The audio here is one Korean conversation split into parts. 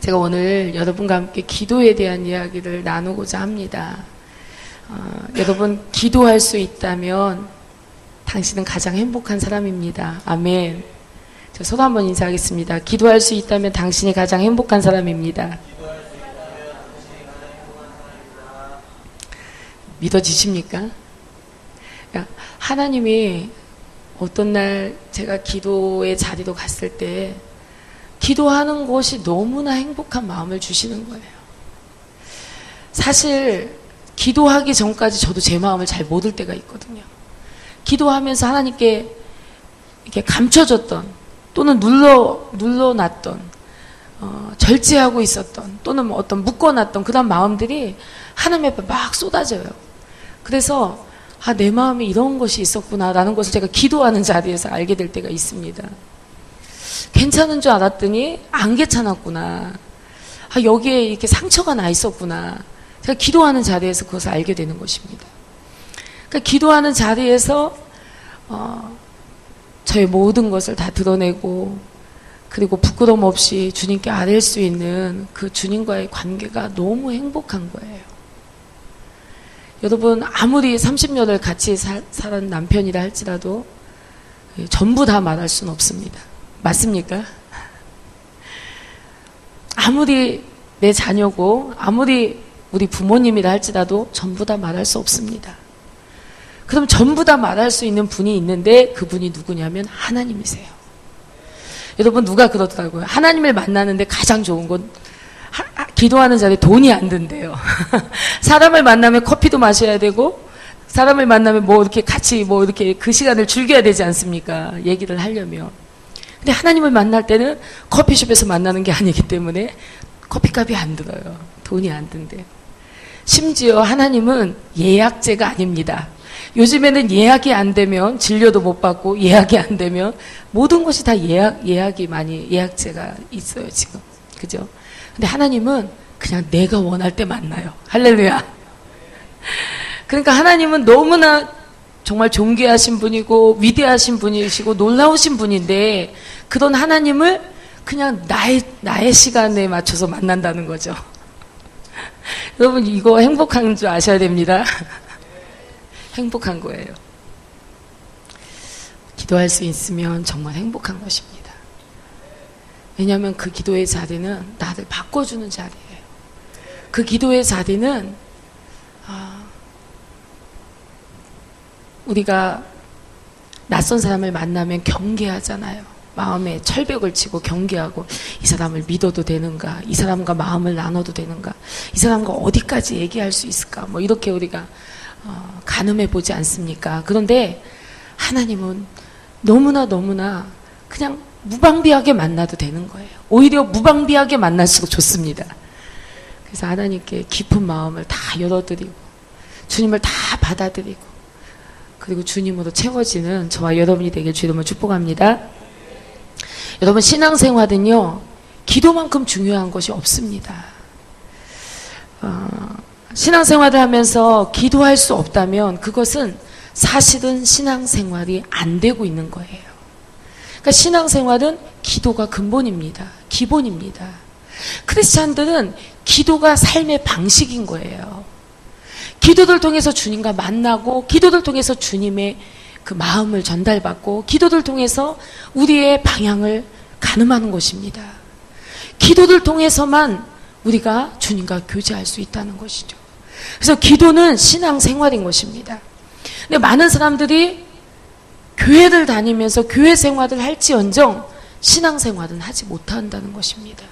제가 오늘 여러분과 함께 기도에 대한 이야기를 나누고자 합니다. 여러분, 기도할 수 있다면 당신은 가장 행복한 사람입니다. 아멘. 저 손 한번 인사하겠습니다. 기도할 수 있다면 당신이 가장 행복한 사람입니다. 믿어지십니까? 하나님이 어떤 날 제가 기도의 자리로 갔을 때 기도하는 것이 너무나 행복한 마음을 주시는 거예요. 사실 기도하기 전까지 저도 제 마음을 잘 모를 때가 있거든요. 기도하면서 하나님께 이렇게 감춰졌던 또는 눌러놨던 절제하고 있었던 또는 뭐 어떤 묶어놨던 그런 마음들이 하나님 앞에 막 쏟아져요. 그래서 내 마음에 이런 것이 있었구나라는 것을 제가 기도하는 자리에서 알게 될 때가 있습니다. 괜찮은 줄 알았더니 안 괜찮았구나. 여기에 이렇게 상처가 나 있었구나. 제가 기도하는 자리에서 그것을 알게 되는 것입니다. 그러니까 기도하는 자리에서 저의 모든 것을 다 드러내고 그리고 부끄러움 없이 주님께 아뢰 수 있는 그 주님과의 관계가 너무 행복한 거예요. 여러분, 아무리 30년을 같이 살은 남편이라 할지라도 전부 다 말할 수는 없습니다. 맞습니까? 아무리 내 자녀고 아무리 우리 부모님이라 할지라도 전부 다 말할 수 없습니다. 그럼 전부 다 말할 수 있는 분이 있는데 그분이 누구냐면 하나님이세요. 여러분, 누가 그러더라고요. 하나님을 만나는데 가장 좋은 건 기도하는 자리에 돈이 안 든대요. 사람을 만나면 커피도 마셔야 되고 사람을 만나면 뭐 이렇게 같이 뭐 이렇게 그 시간을 즐겨야 되지 않습니까? 얘기를 하려면. 근데 하나님을 만날 때는 커피숍에서 만나는 게 아니기 때문에 커피값이 안 들어요. 돈이 안 든대요. 심지어 하나님은 예약제가 아닙니다. 요즘에는 예약이 안 되면 진료도 못 받고 예약이 안 되면 모든 것이 다 예약제가 있어요, 지금. 그죠? 근데 하나님은 그냥 내가 원할 때 만나요. 할렐루야. 그러니까 하나님은 너무나 정말 존귀하신 분이고 위대하신 분이시고 놀라우신 분인데 그런 하나님을 그냥 나의 시간에 맞춰서 만난다는 거죠. 여러분, 이거 행복한 줄 아셔야 됩니다. 행복한 거예요. 기도할 수 있으면 정말 행복한 것입니다. 왜냐하면 그 기도의 자리는 나를 바꿔주는 자리예요. 그 기도의 자리는 우리가 낯선 사람을 만나면 경계하잖아요. 마음에 철벽을 치고 경계하고 이 사람을 믿어도 되는가? 이 사람과 마음을 나눠도 되는가? 이 사람과 어디까지 얘기할 수 있을까? 뭐 이렇게 우리가 가늠해 보지 않습니까? 그런데 하나님은 너무나 그냥 무방비하게 만나도 되는 거예요. 오히려 무방비하게 만날수록 좋습니다. 그래서 하나님께 깊은 마음을 다 열어드리고 주님을 다 받아들이고 그리고 주님으로 채워지는 저와 여러분이 되길 주님을 축복합니다. 여러분, 신앙생활은요 기도만큼 중요한 것이 없습니다. 신앙생활을 하면서 기도할 수 없다면 그것은 사실은 신앙생활이 안 되고 있는 거예요. 그러니까 신앙생활은 기도가 근본입니다. 기본입니다. 크리스찬들은 기도가 삶의 방식인 거예요. 기도를 통해서 주님과 만나고 기도를 통해서 주님의 그 마음을 전달받고 기도를 통해서 우리의 방향을 가늠하는 것입니다. 기도를 통해서만 우리가 주님과 교제할 수 있다는 것이죠. 그래서 기도는 신앙생활인 것입니다. 근데 많은 사람들이 교회를 다니면서 교회 생활을 할지언정 신앙생활은 하지 못한다는 것입니다.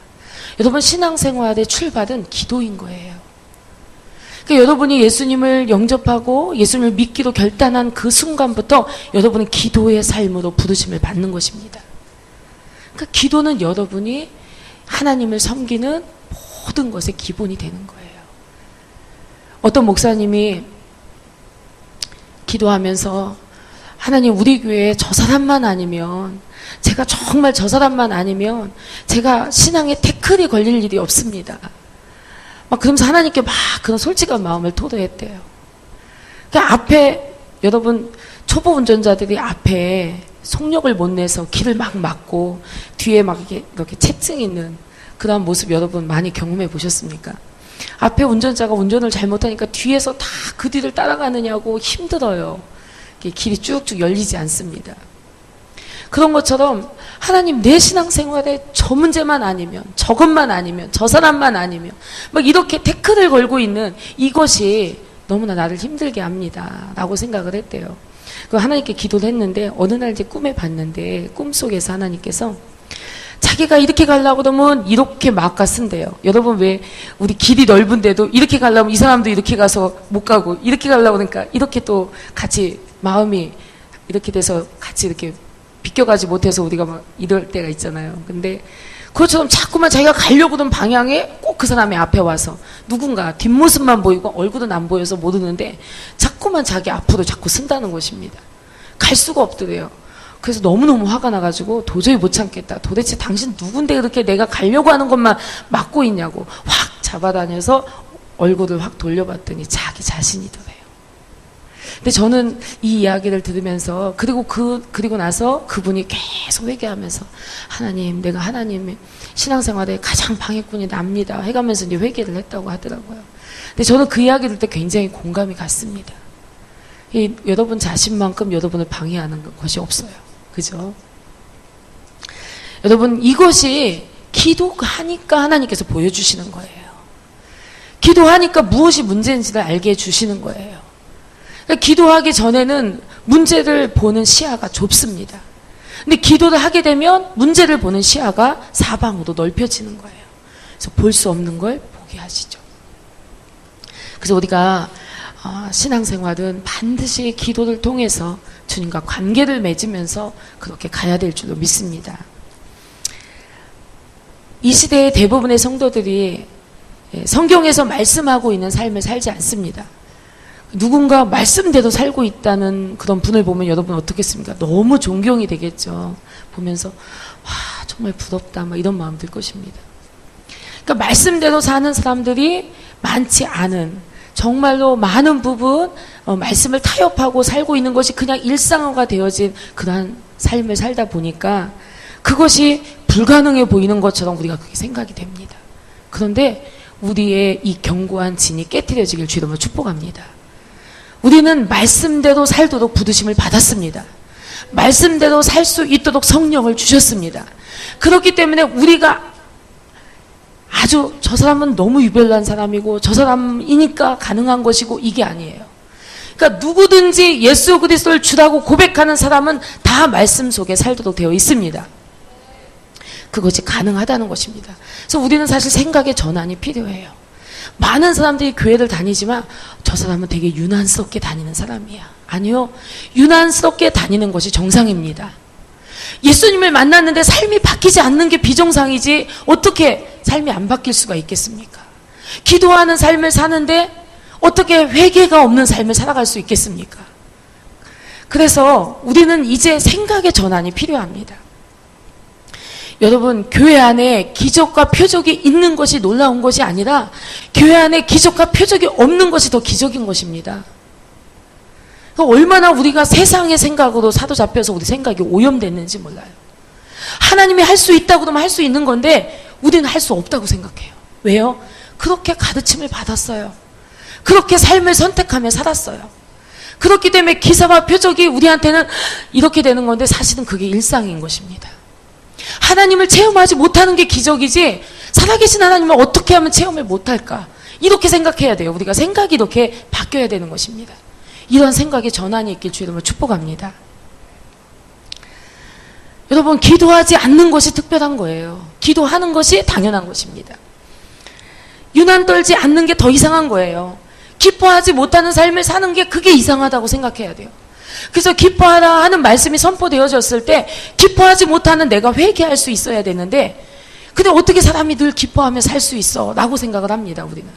여러분, 신앙생활의 출발은 기도인 거예요. 그러니까 여러분이 예수님을 영접하고 예수님을 믿기로 결단한 그 순간부터 여러분은 기도의 삶으로 부르심을 받는 것입니다. 그러니까 기도는 여러분이 하나님을 섬기는 모든 것의 기본이 되는 거예요. 어떤 목사님이 기도하면서 하나님, 우리 교회에 저 사람만 아니면 제가 정말 저 사람만 아니면 제가 신앙에 태클이 걸릴 일이 없습니다. 막 그러면서 하나님께 막 그런 솔직한 마음을 토로했대요. 그러니까 앞에 여러분 초보 운전자들이 앞에 속력을 못 내서 길을 막 막고 뒤에 막 이렇게 체증 있는 그런 모습 여러분 많이 경험해 보셨습니까? 앞에 운전자가 운전을 잘못하니까 뒤에서 다 그 뒤를 따라가느냐고 힘들어요. 길이 쭉쭉 열리지 않습니다. 그런 것처럼 하나님 내 신앙생활에 저 문제만 아니면, 저것만 아니면, 저 사람만 아니면 막 이렇게 태클을 걸고 있는 이것이 너무나 나를 힘들게 합니다 라고 생각을 했대요. 그 하나님께 기도를 했는데 어느 날 이제 꿈에 봤는데 꿈속에서 하나님께서 자기가 이렇게 가려고 그러면 이렇게 막가 쓴대요. 여러분 왜 우리 길이 넓은데도 이렇게 가려면 이 사람도 이렇게 가서 못 가고 이렇게 가려고 그러니까 이렇게 또 같이 마음이 이렇게 돼서 같이 이렇게 비껴가지 못해서 우리가 막 이럴 때가 있잖아요. 근데 그것처럼 자꾸만 자기가 가려고 하던 방향에 꼭 그 사람이 앞에 와서 누군가 뒷모습만 보이고 얼굴은 안 보여서 모르는데 자꾸만 자기 앞으로 자꾸 쓴다는 것입니다. 갈 수가 없더래요. 그래서 너무너무 화가 나가지고 도저히 못 참겠다. 도대체 당신 누군데 그렇게 내가 가려고 하는 것만 막고 있냐고 확 잡아다녀서 얼굴을 확 돌려봤더니 자기 자신이더래요. 근데 저는 이 이야기를 들으면서 그리고 나서 그분이 계속 회개하면서 하나님, 내가 하나님의 신앙생활에 가장 방해꾼이 납니다 해가면서 이제 회개를 했다고 하더라고요. 근데 저는 그 이야기 들을 때 굉장히 공감이 갔습니다. 여러분 자신만큼 여러분을 방해하는 것이 없어요. 그죠? 여러분 이것이 기도하니까 하나님께서 보여주시는 거예요. 기도하니까 무엇이 문제인지를 알게 해주시는 거예요. 기도하기 전에는 문제를 보는 시야가 좁습니다. 근데 기도를 하게 되면 문제를 보는 시야가 사방으로 넓혀지는 거예요. 그래서 볼 수 없는 걸 보게 하시죠. 그래서 우리가 신앙생활은 반드시 기도를 통해서 주님과 관계를 맺으면서 그렇게 가야 될 줄로 믿습니다. 이 시대의 대부분의 성도들이 성경에서 말씀하고 있는 삶을 살지 않습니다. 누군가 말씀대로 살고 있다는 그런 분을 보면 여러분 어떻겠습니까? 너무 존경이 되겠죠. 보면서 와 정말 부럽다 막 이런 마음 들 것입니다. 그러니까 말씀대로 사는 사람들이 많지 않은, 정말로 많은 부분 말씀을 타협하고 살고 있는 것이 그냥 일상화가 되어진 그러한 삶을 살다 보니까 그것이 불가능해 보이는 것처럼 우리가 그렇게 생각이 됩니다. 그런데 우리의 이 견고한 진이 깨트려지길 주님으로 축복합니다. 우리는 말씀대로 살도록 부르심을 받았습니다. 말씀대로 살 수 있도록 성령을 주셨습니다. 그렇기 때문에 우리가 아주 저 사람은 너무 유별난 사람이고 저 사람이니까 가능한 것이고 이게 아니에요. 그러니까 누구든지 예수 그리스도를 주라고 고백하는 사람은 다 말씀 속에 살도록 되어 있습니다. 그것이 가능하다는 것입니다. 그래서 우리는 사실 생각의 전환이 필요해요. 많은 사람들이 교회를 다니지만 저 사람은 되게 유난스럽게 다니는 사람이야. 아니요. 유난스럽게 다니는 것이 정상입니다. 예수님을 만났는데 삶이 바뀌지 않는 게 비정상이지 어떻게 삶이 안 바뀔 수가 있겠습니까? 기도하는 삶을 사는데 어떻게 회개가 없는 삶을 살아갈 수 있겠습니까? 그래서 우리는 이제 생각의 전환이 필요합니다. 여러분 교회 안에 기적과 표적이 있는 것이 놀라운 것이 아니라 교회 안에 기적과 표적이 없는 것이 더 기적인 것입니다. 얼마나 우리가 세상의 생각으로 사로잡혀서 우리 생각이 오염됐는지 몰라요. 하나님이 할 수 있다고 하면 할 수 있는 건데 우리는 할 수 없다고 생각해요. 왜요? 그렇게 가르침을 받았어요. 그렇게 삶을 선택하며 살았어요. 그렇기 때문에 기사와 표적이 우리한테는 이렇게 되는 건데 사실은 그게 일상인 것입니다. 하나님을 체험하지 못하는 게 기적이지 살아계신 하나님을 어떻게 하면 체험을 못할까? 이렇게 생각해야 돼요. 우리가 생각이 이렇게 바뀌어야 되는 것입니다. 이런 생각의 전환이 있길 주님을 축복합니다. 여러분 기도하지 않는 것이 특별한 거예요. 기도하는 것이 당연한 것입니다. 유난 떨지 않는 게 더 이상한 거예요. 기뻐하지 못하는 삶을 사는 게 그게 이상하다고 생각해야 돼요. 그래서 기뻐하라 하는 말씀이 선포되어졌을 때 기뻐하지 못하는 내가 회개할 수 있어야 되는데 근데 어떻게 사람이 늘 기뻐하며 살 수 있어? 라고 생각을 합니다. 우리는.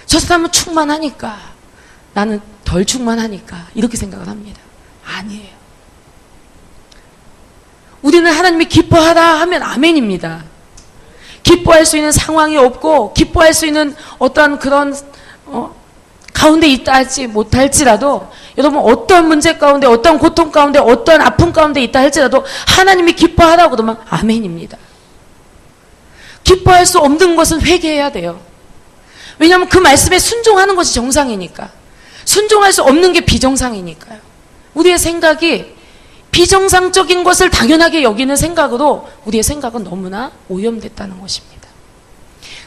저 사람은 충만하니까 나는 덜 충만하니까 이렇게 생각을 합니다. 아니에요. 우리는 하나님이 기뻐하라 하면 아멘입니다. 기뻐할 수 있는 상황이 없고 기뻐할 수 있는 어떤 그런 가운데 있다 할지 못할지라도 여러분 어떤 문제 가운데 어떤 고통 가운데 어떤 아픔 가운데 있다 할지라도 하나님이 기뻐하라고 그러면 아멘입니다. 기뻐할 수 없는 것은 회개해야 돼요. 왜냐하면 그 말씀에 순종하는 것이 정상이니까. 순종할 수 없는 게 비정상이니까요. 우리의 생각이 비정상적인 것을 당연하게 여기는 생각으로 우리의 생각은 너무나 오염됐다는 것입니다.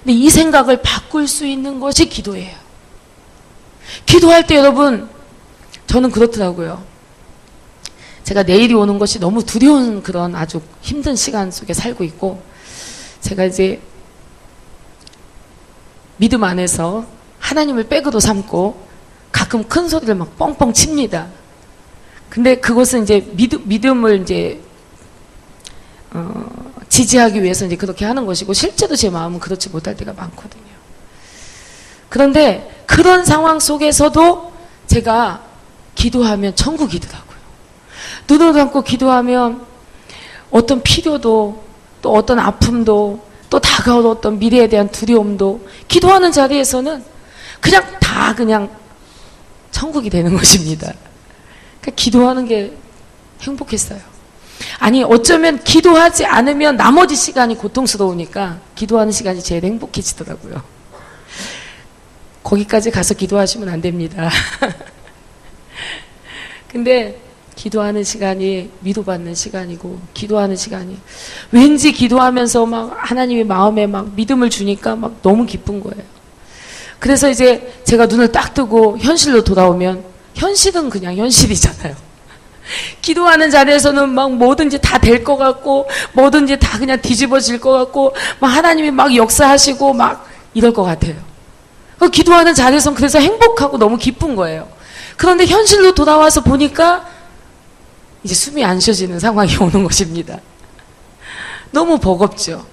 근데 이 생각을 바꿀 수 있는 것이 기도예요. 기도할 때 여러분, 저는 그렇더라고요. 제가 내일이 오는 것이 너무 두려운 그런 아주 힘든 시간 속에 살고 있고, 제가 이제 믿음 안에서 하나님을 백으로 삼고 가끔 큰 소리를 막 뻥뻥 칩니다. 근데 그것은 이제 믿음을 이제 지지하기 위해서 이제 그렇게 하는 것이고, 실제로 제 마음은 그렇지 못할 때가 많거든요. 그런데 그런 상황 속에서도 제가 기도하면 천국이더라고요. 눈을 감고 기도하면 어떤 필요도, 또 어떤 아픔도, 또 다가올 어떤 미래에 대한 두려움도 기도하는 자리에서는 그냥 천국이 되는 것입니다. 그러니까 기도하는 게 행복했어요. 아니, 어쩌면 기도하지 않으면 나머지 시간이 고통스러우니까 기도하는 시간이 제일 행복해지더라고요. 거기까지 가서 기도하시면 안 됩니다. 근데 기도하는 시간이 위로받는 시간이고, 기도하는 시간이 왠지 기도하면서 막 하나님의 마음에 막 믿음을 주니까 막 너무 기쁜 거예요. 그래서 이제 제가 눈을 딱 뜨고 현실로 돌아오면, 현실은 그냥 현실이잖아요. 기도하는 자리에서는 막 뭐든지 다 될 것 같고, 뭐든지 다 그냥 뒤집어질 것 같고, 막 하나님이 막 역사하시고 막 이럴 것 같아요. 기도하는 자리에서는 그래서 행복하고 너무 기쁜 거예요. 그런데 현실로 돌아와서 보니까 이제 숨이 안 쉬어지는 상황이 오는 것입니다. 너무 버겁죠.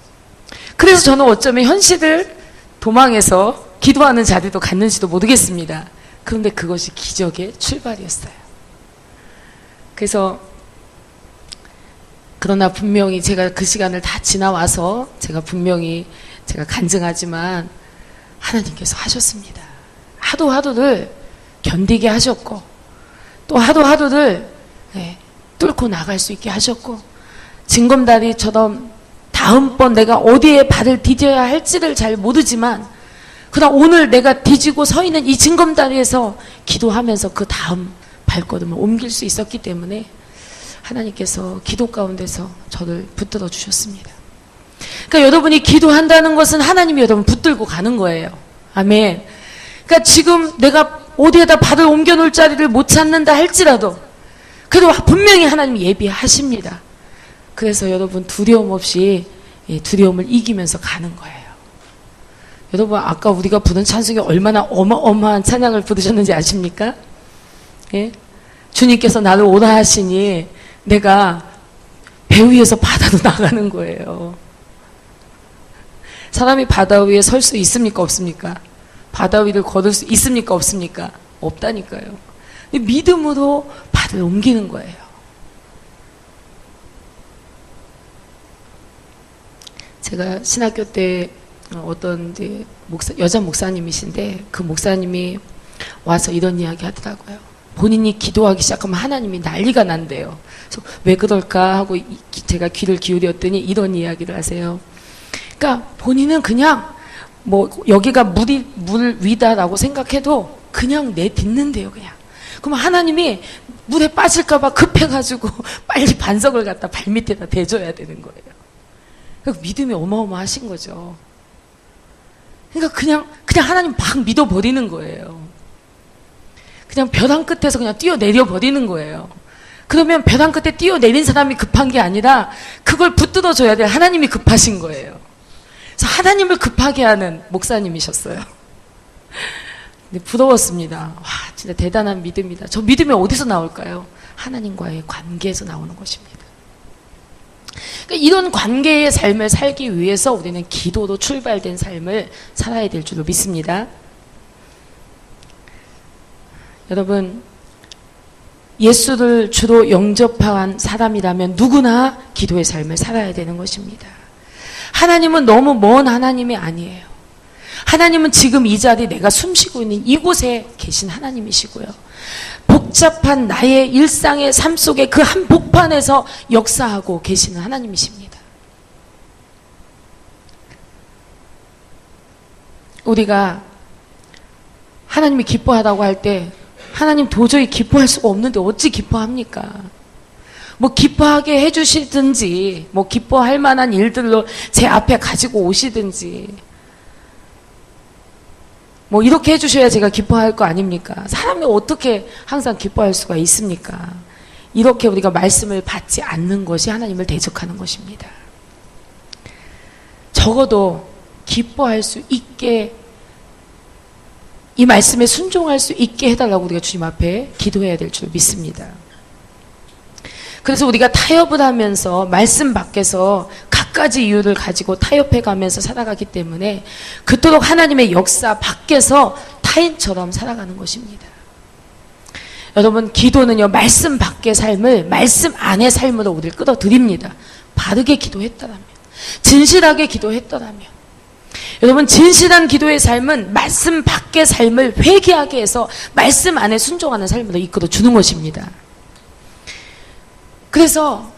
그래서 저는 어쩌면 현실을 도망해서 기도하는 자리도 갔는지도 모르겠습니다. 그런데 그것이 기적의 출발이었어요. 그래서 그러나 분명히 제가 그 시간을 다 지나와서 제가 분명히 제가 간증하지만 하나님께서 하셨습니다. 하루하루를 견디게 하셨고, 또 하루하루를 뚫고 나갈 수 있게 하셨고, 징검다리처럼 다음번 내가 어디에 발을 디뎌야 할지를 잘 모르지만, 그러나 오늘 내가 뒤지고 서 있는 이 징검다리에서 기도하면서 그 다음 발걸음을 옮길 수 있었기 때문에 하나님께서 기도 가운데서 저를 붙들어 주셨습니다. 그러니까 여러분이 기도한다는 것은 하나님이 여러분 붙들고 가는 거예요. 아멘. 그러니까 지금 내가 어디에다 발을 옮겨놓을 자리를 못 찾는다 할지라도 그래도 분명히 하나님이 예비하십니다. 그래서 여러분 두려움 없이 두려움을 이기면서 가는 거예요. 여러분 아까 우리가 부른 찬송이 얼마나 어마어마한 찬양을 부르셨는지 아십니까? 예? 주님께서 나를 오라 하시니 내가 배 위에서 바다로 나가는 거예요. 사람이 바다 위에 설 수 있습니까? 없습니까? 바다 위를 걸을 수 있습니까? 없습니까? 없다니까요. 믿음으로 발을 옮기는 거예요. 제가 신학교 때 어떤 이제 여자 목사님이신데 그 목사님이 와서 이런 이야기 하더라고요. 본인이 기도하기 시작하면 하나님이 난리가 난대요. 그래서 왜 그럴까 하고 제가 귀를 기울였더니 이런 이야기를 하세요. 그러니까 본인은 그냥 뭐 여기가 물 위다라고 생각해도 그냥 내딛는데요, 그냥. 그럼 하나님이 물에 빠질까봐 급해가지고 빨리 반석을 갖다 발밑에다 대줘야 되는 거예요. 그러니까 믿음이 어마어마하신 거죠. 그러니까 그냥 하나님 막 믿어버리는 거예요. 그냥 벼랑 끝에서 그냥 뛰어내려 버리는 거예요. 그러면 벼랑 끝에 뛰어내린 사람이 급한 게 아니라 그걸 붙들어줘야 될 하나님이 급하신 거예요. 그래서 하나님을 급하게 하는 목사님이셨어요. 근데 부러웠습니다. 와, 진짜 대단한 믿음이다. 저 믿음이 어디서 나올까요? 하나님과의 관계에서 나오는 것입니다. 그러니까 이런 관계의 삶을 살기 위해서 우리는 기도로 출발된 삶을 살아야 될 줄로 믿습니다. 여러분, 예수를 주로 영접한 사람이라면 누구나 기도의 삶을 살아야 되는 것입니다. 하나님은 너무 먼 하나님이 아니에요. 하나님은 지금 이 자리 내가 숨쉬고 있는 이곳에 계신 하나님이시고요. 복잡한 나의 일상의 삶 속에 그 한복판에서 역사하고 계시는 하나님이십니다. 우리가 하나님이 기뻐하다고 할 때 하나님 도저히 기뻐할 수가 없는데 어찌 기뻐합니까? 뭐 기뻐하게 해주시든지 뭐 기뻐할 만한 일들로 제 앞에 가지고 오시든지 뭐 이렇게 해주셔야 제가 기뻐할 거 아닙니까? 사람이 어떻게 항상 기뻐할 수가 있습니까? 이렇게 우리가 말씀을 받지 않는 것이 하나님을 대적하는 것입니다. 적어도 기뻐할 수 있게 이 말씀에 순종할 수 있게 해달라고 우리가 주님 앞에 기도해야 될 줄 믿습니다. 그래서 우리가 타협을 하면서 말씀 밖에서 갖가지 이유를 가지고 타협해 가면서 살아가기 때문에 그토록 하나님의 역사 밖에서 타인처럼 살아가는 것입니다. 여러분, 기도는요, 말씀 밖의 삶을 말씀 안의 삶으로 우리를 끌어들입니다. 바르게 기도했더라면, 진실하게 기도했더라면. 여러분, 진실한 기도의 삶은 말씀 밖의 삶을 회개하게 해서 말씀 안에 순종하는 삶으로 이끌어 주는 것입니다. 그래서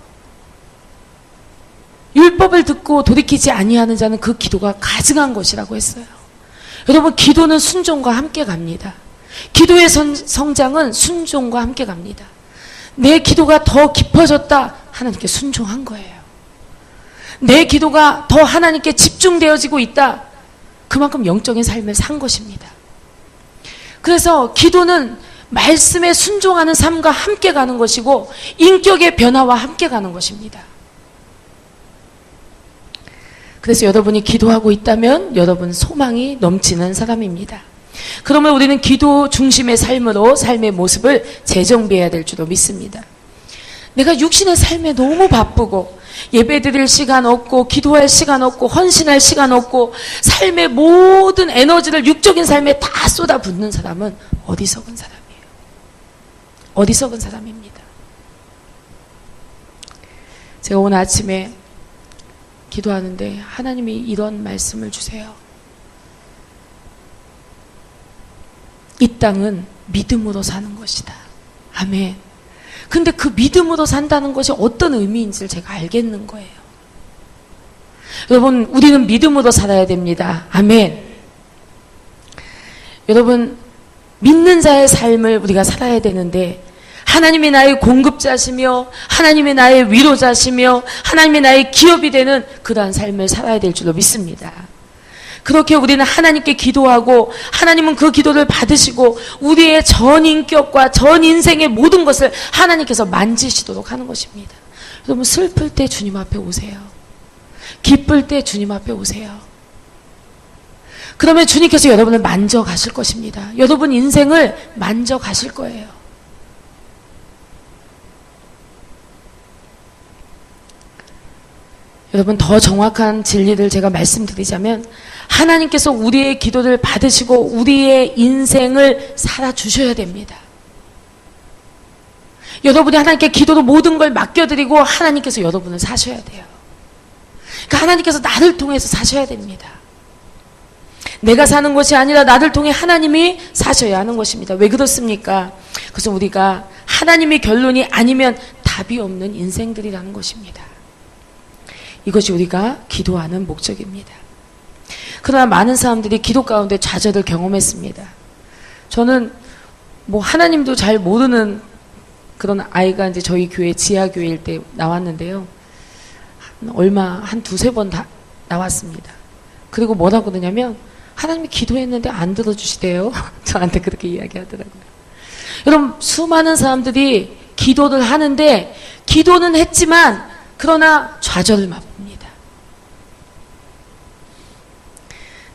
율법을 듣고 돌이키지 아니하는 자는 그 기도가 가증한 것이라고 했어요. 여러분, 기도는 순종과 함께 갑니다. 기도의 성장은 순종과 함께 갑니다. 내 기도가 더 깊어졌다, 하나님께 순종한 거예요. 내 기도가 더 하나님께 집중되어지고 있다, 그만큼 영적인 삶을 산 것입니다. 그래서 기도는 말씀에 순종하는 삶과 함께 가는 것이고 인격의 변화와 함께 가는 것입니다. 그래서 여러분이 기도하고 있다면 여러분 소망이 넘치는 사람입니다. 그러면 우리는 기도 중심의 삶으로 삶의 모습을 재정비해야 될 줄로 믿습니다. 내가 육신의 삶에 너무 바쁘고 예배드릴 시간 없고 기도할 시간 없고 헌신할 시간 없고 삶의 모든 에너지를 육적인 삶에 다 쏟아붓는 사람은 어리석은 사람이에요. 어리석은 사람입니다. 제가 오늘 아침에 기도하는데 하나님이 이런 말씀을 주세요. 이 땅은 믿음으로 사는 것이다. 아멘. 근데 그 믿음으로 산다는 것이 어떤 의미인지를 제가 알겠는 거예요. 여러분, 우리는 믿음으로 살아야 됩니다. 아멘. 여러분, 믿는 자의 삶을 우리가 살아야 되는데 하나님이 나의 공급자시며 하나님이 나의 위로자시며 하나님이 나의 기업이 되는 그러한 삶을 살아야 될 줄로 믿습니다. 그렇게 우리는 하나님께 기도하고 하나님은 그 기도를 받으시고 우리의 전 인격과 전 인생의 모든 것을 하나님께서 만지시도록 하는 것입니다. 여러분, 슬플 때 주님 앞에 오세요. 기쁠 때 주님 앞에 오세요. 그러면 주님께서 여러분을 만져가실 것입니다. 여러분 인생을 만져가실 거예요. 여러분, 더 정확한 진리를 제가 말씀드리자면 하나님께서 우리의 기도를 받으시고 우리의 인생을 살아주셔야 됩니다. 여러분이 하나님께 기도로 모든 걸 맡겨드리고 하나님께서 여러분을 사셔야 돼요. 그러니까 하나님께서 나를 통해서 사셔야 됩니다. 내가 사는 것이 아니라 나를 통해 하나님이 사셔야 하는 것입니다. 왜 그렇습니까? 그래서 우리가 하나님의 결론이 아니면 답이 없는 인생들이라는 것입니다. 이것이 우리가 기도하는 목적입니다. 그러나 많은 사람들이 기도 가운데 좌절을 경험했습니다. 저는 뭐 하나님도 잘 모르는 그런 아이가 이제 저희 교회 지하교회일 때 나왔는데요. 한 두세 번 다 나왔습니다. 그리고 뭐라고 그러냐면 하나님이 기도했는데 안 들어주시대요. 저한테 그렇게 이야기하더라고요. 여러분, 수많은 사람들이 기도를 하는데 기도는 했지만 그러나 좌절을 맛봅니다.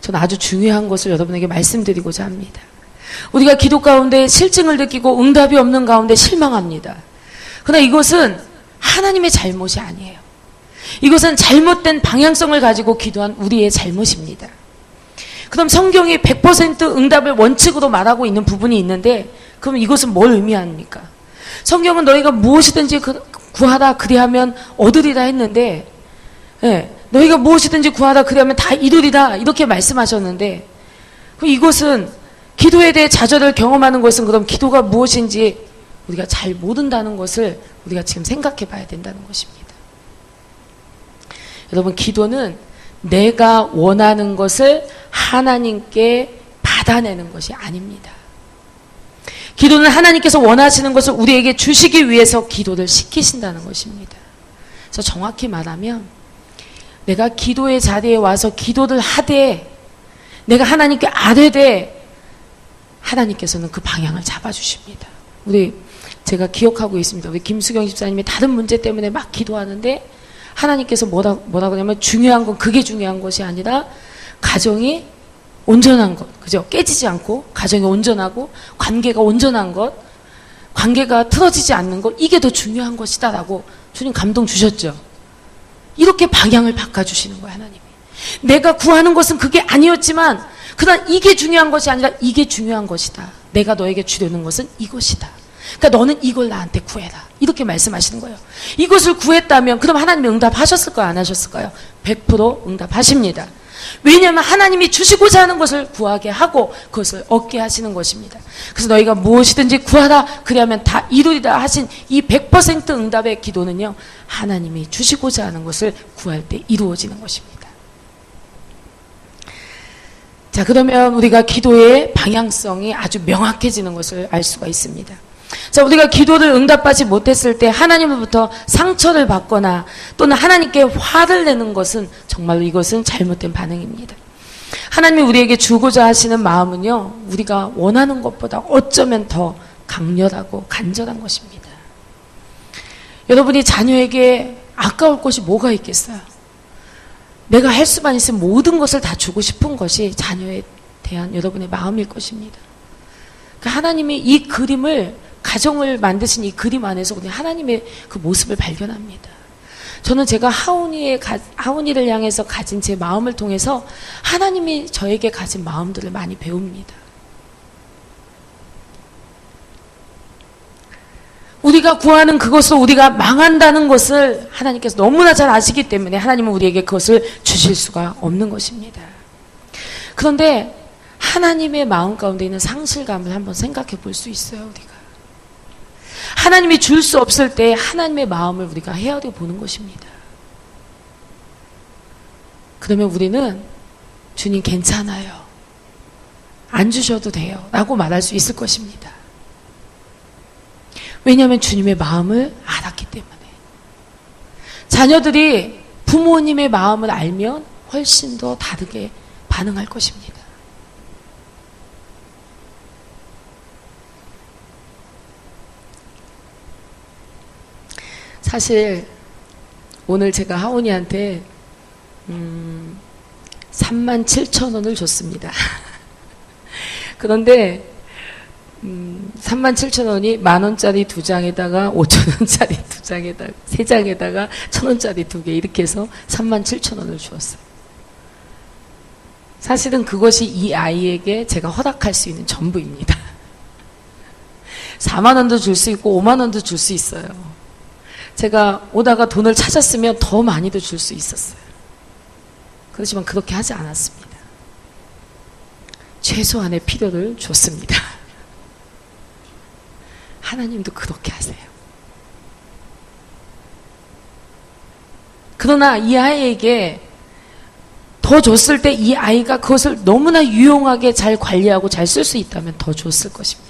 저는 아주 중요한 것을 여러분에게 말씀드리고자 합니다. 우리가 기도 가운데 실증을 느끼고 응답이 없는 가운데 실망합니다. 그러나 이것은 하나님의 잘못이 아니에요. 이것은 잘못된 방향성을 가지고 기도한 우리의 잘못입니다. 그럼 성경이 100% 응답을 원칙으로 말하고 있는 부분이 있는데 그럼 이것은 뭘 의미합니까? 성경은 너희가 무엇이든지 구하라 그리하면 얻으리라 했는데 너희가 무엇이든지 구하라 그리하면 다 이루리라 이렇게 말씀하셨는데 그럼 이것은 기도에 대해 좌절을 경험하는 것은 그럼 기도가 무엇인지 우리가 잘 모른다는 것을 우리가 지금 생각해 봐야 된다는 것입니다. 여러분, 기도는 내가 원하는 것을 하나님께 받아내는 것이 아닙니다. 기도는 하나님께서 원하시는 것을 우리에게 주시기 위해서 기도를 시키신다는 것입니다. 그래서 정확히 말하면 내가 기도의 자리에 와서 기도를 하되 내가 하나님께 아뢰되 하나님께서는 그 방향을 잡아주십니다. 제가 기억하고 있습니다. 우리 김수경 집사님이 다른 문제 때문에 막 기도하는데 하나님께서 뭐라 그러냐면 중요한 건 그게 중요한 것이 아니라 가정이 온전한 것, 그죠? 깨지지 않고 가정이 온전하고 관계가 온전한 것, 관계가 틀어지지 않는 것, 이게 더 중요한 것이다라고 주님 감동 주셨죠. 이렇게 방향을 바꿔주시는 거예요, 하나님이. 내가 구하는 것은 그게 아니었지만 그러나 이게 중요한 것이 아니라 이게 중요한 것이다. 내가 너에게 주려는 것은 이것이다. 그러니까 너는 이걸 나한테 구해라. 이렇게 말씀하시는 거예요. 이것을 구했다면 그럼 하나님이 응답하셨을까요? 안 하셨을까요? 100% 응답하십니다. 왜냐하면 하나님이 주시고자 하는 것을 구하게 하고 그것을 얻게 하시는 것입니다. 그래서 너희가 무엇이든지 구하라 그리하면 다 이루리라 하신 이 100% 응답의 기도는요, 하나님이 주시고자 하는 것을 구할 때 이루어지는 것입니다. 자, 그러면 우리가 기도의 방향성이 아주 명확해지는 것을 알 수가 있습니다. 자, 우리가 기도를 응답받지 못했을 때 하나님으로부터 상처를 받거나 또는 하나님께 화를 내는 것은 정말로 이것은 잘못된 반응입니다. 하나님이 우리에게 주고자 하시는 마음은요, 우리가 원하는 것보다 어쩌면 더 강렬하고 간절한 것입니다. 여러분이 자녀에게 아까울 것이 뭐가 있겠어요? 내가 할 수만 있으면 모든 것을 다 주고 싶은 것이 자녀에 대한 여러분의 마음일 것입니다. 그러니까 하나님이 이 그림을, 가정을 만드신 이 그림 안에서 우리 하나님의 그 모습을 발견합니다. 저는 제가 하온이를 향해서 가진 제 마음을 통해서 하나님이 저에게 가진 마음들을 많이 배웁니다. 우리가 구하는 그것으로 우리가 망한다는 것을 하나님께서 너무나 잘 아시기 때문에 하나님은 우리에게 그것을 주실 수가 없는 것입니다. 그런데 하나님의 마음 가운데 있는 상실감을 한번 생각해 볼 수 있어요, 우리가. 하나님이 줄 수 없을 때 하나님의 마음을 우리가 헤아려 보는 것입니다. 그러면 우리는 주님 괜찮아요. 안 주셔도 돼요. 라고 말할 수 있을 것입니다. 왜냐하면 주님의 마음을 알았기 때문에. 자녀들이 부모님의 마음을 알면 훨씬 더 다르게 반응할 것입니다. 사실 오늘 제가 하온이한테 37,000원을 줬습니다. 그런데 37,000원이 10,000원짜리 2장에다가 5,000원짜리 2장에다가 3장에다가 1,000원짜리 2개 이렇게 해서 37,000원을 주었어요. 사실은 그것이 이 아이에게 제가 허락할 수 있는 전부입니다. 4만 원도 줄 수 있고 5만 원도 줄 수 있어요. 제가 오다가 돈을 찾았으면 더 많이도 줄 수 있었어요. 그렇지만 그렇게 하지 않았습니다. 최소한의 필요를 줬습니다. 하나님도 그렇게 하세요. 그러나 이 아이에게 더 줬을 때 이 아이가 그것을 너무나 유용하게 잘 관리하고 잘 쓸 수 있다면 더 줬을 것입니다.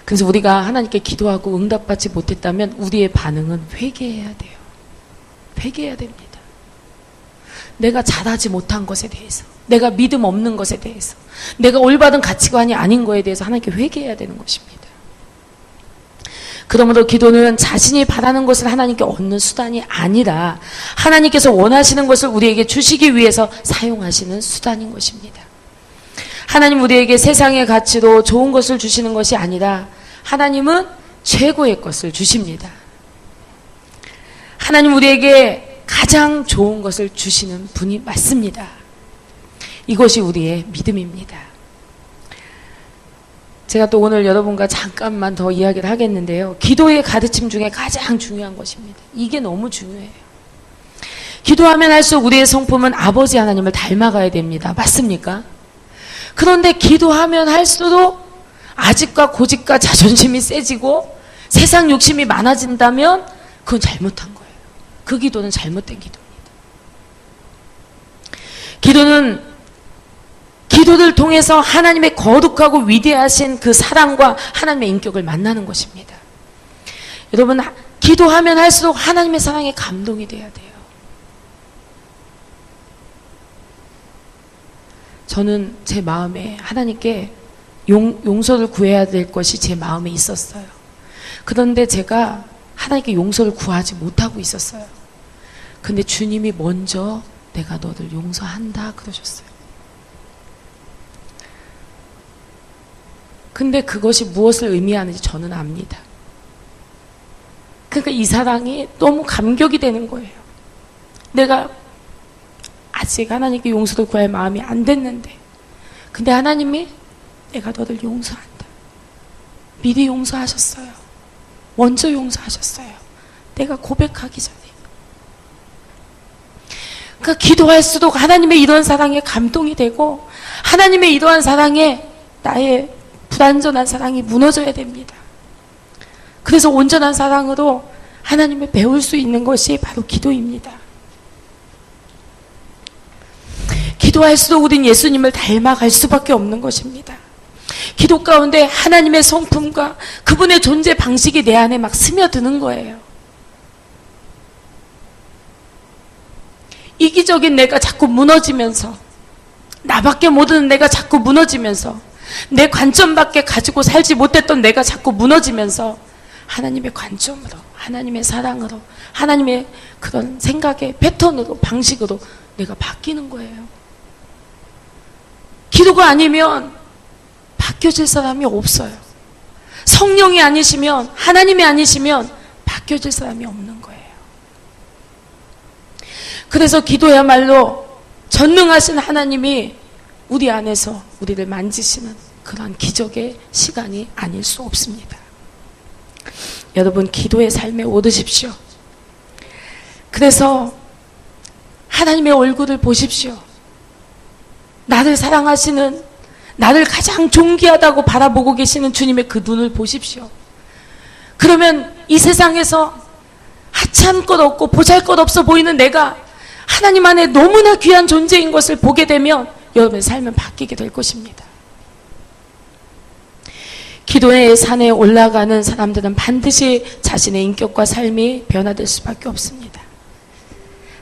그래서 우리가 하나님께 기도하고 응답받지 못했다면 우리의 반응은 회개해야 돼요. 회개해야 됩니다. 내가 잘하지 못한 것에 대해서, 내가 믿음 없는 것에 대해서, 내가 올바른 가치관이 아닌 것에 대해서 하나님께 회개해야 되는 것입니다. 그러므로 기도는 자신이 바라는 것을 하나님께 얻는 수단이 아니라 하나님께서 원하시는 것을 우리에게 주시기 위해서 사용하시는 수단인 것입니다. 하나님 우리에게 세상의 가치로 좋은 것을 주시는 것이 아니라 하나님은 최고의 것을 주십니다. 하나님 우리에게 가장 좋은 것을 주시는 분이 맞습니다. 이것이 우리의 믿음입니다. 제가 또 오늘 여러분과 잠깐만 더 이야기를 하겠는데요. 기도의 가르침 중에 가장 중요한 것입니다. 이게 너무 중요해요. 기도하면 할수록 우리의 성품은 아버지 하나님을 닮아가야 됩니다. 맞습니까? 그런데 기도하면 할수록 아집과 고집과 자존심이 세지고 세상 욕심이 많아진다면 그건 잘못한 거예요. 그 기도는 잘못된 기도입니다. 기도를 통해서 하나님의 거룩하고 위대하신 그 사랑과 하나님의 인격을 만나는 것입니다. 여러분, 기도하면 할수록 하나님의 사랑에 감동이 돼야 돼요. 저는 제 마음에 하나님께 용서를 구해야 될 것이 제 마음에 있었어요. 그런데 제가 하나님께 용서를 구하지 못하고 있었어요. 근데 주님이 먼저 내가 너를 용서한다 그러셨어요. 근데 그것이 무엇을 의미하는지 저는 압니다. 그러니까 이 사랑이 너무 감격이 되는 거예요. 내가 아직 하나님께 용서를 구할 마음이 안 됐는데, 근데 하나님이 내가 너를 용서한다. 미리 용서하셨어요. 먼저 용서하셨어요. 내가 고백하기 전에. 그러니까 기도할수록 하나님의 이러한 사랑에 감동이 되고, 하나님의 이러한 사랑에 나의 불완전한 사랑이 무너져야 됩니다. 그래서 온전한 사랑으로 하나님을 배울 수 있는 것이 바로 기도입니다. 기도할수록 우린 예수님을 닮아갈 수밖에 없는 것입니다. 기도 가운데 하나님의 성품과 그분의 존재 방식이 내 안에 막 스며드는 거예요. 이기적인 내가 자꾸 무너지면서, 나밖에 모르는 내가 자꾸 무너지면서, 내 관점밖에 가지고 살지 못했던 내가 자꾸 무너지면서 하나님의 관점으로, 하나님의 사랑으로, 하나님의 그런 생각의 패턴으로, 방식으로 내가 바뀌는 거예요. 기도가 아니면 바뀌어질 사람이 없어요. 성령이 아니시면, 하나님이 아니시면 바뀌어질 사람이 없는 거예요. 그래서 기도야말로 전능하신 하나님이 우리 안에서 우리를 만지시는 그런 기적의 시간이 아닐 수 없습니다. 여러분, 기도의 삶에 오르십시오. 그래서 하나님의 얼굴을 보십시오. 나를 사랑하시는, 나를 가장 존귀하다고 바라보고 계시는 주님의 그 눈을 보십시오. 그러면 이 세상에서 하찮을 것 없고 보잘것없어 보이는 내가 하나님 안에 너무나 귀한 존재인 것을 보게 되면 여러분의 삶은 바뀌게 될 것입니다. 기도의 산에 올라가는 사람들은 반드시 자신의 인격과 삶이 변화될 수밖에 없습니다.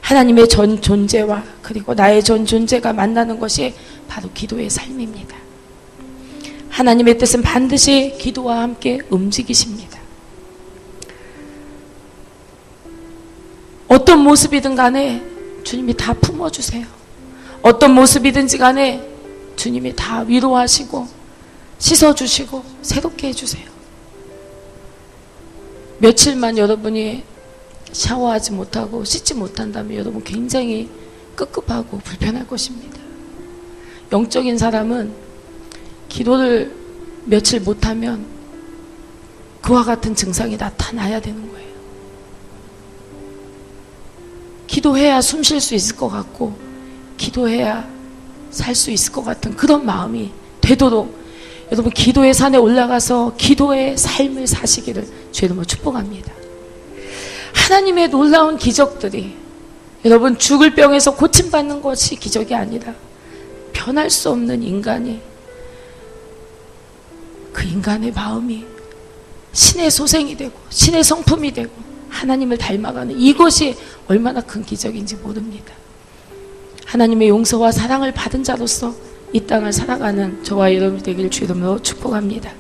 하나님의 전 존재와 그리고 나의 전 존재가 만나는 것이 바로 기도의 삶입니다. 하나님의 뜻은 반드시 기도와 함께 움직이십니다. 어떤 모습이든 간에 주님이 다 품어주세요. 어떤 모습이든지 간에 주님이 다 위로하시고 씻어주시고 새롭게 해주세요. 며칠만 여러분이 샤워하지 못하고 씻지 못한다면 여러분 굉장히 끄급하고 불편할 것입니다. 영적인 사람은 기도를 며칠 못하면 그와 같은 증상이 나타나야 되는 거예요. 기도해야 숨 쉴 수 있을 것 같고 기도해야 살 수 있을 것 같은 그런 마음이 되도록 여러분 기도의 산에 올라가서 기도의 삶을 사시기를 주의 이름으로 축복합니다. 하나님의 놀라운 기적들이 여러분 죽을 병에서 고침받는 것이 기적이 아니라 변할 수 없는 인간이 그 인간의 마음이 신의 소생이 되고 신의 성품이 되고 하나님을 닮아가는 이것이 얼마나 큰 기적인지 모릅니다. 하나님의 용서와 사랑을 받은 자로서 이 땅을 살아가는 저와 여러분이 되기를 주의 이름으로 축복합니다.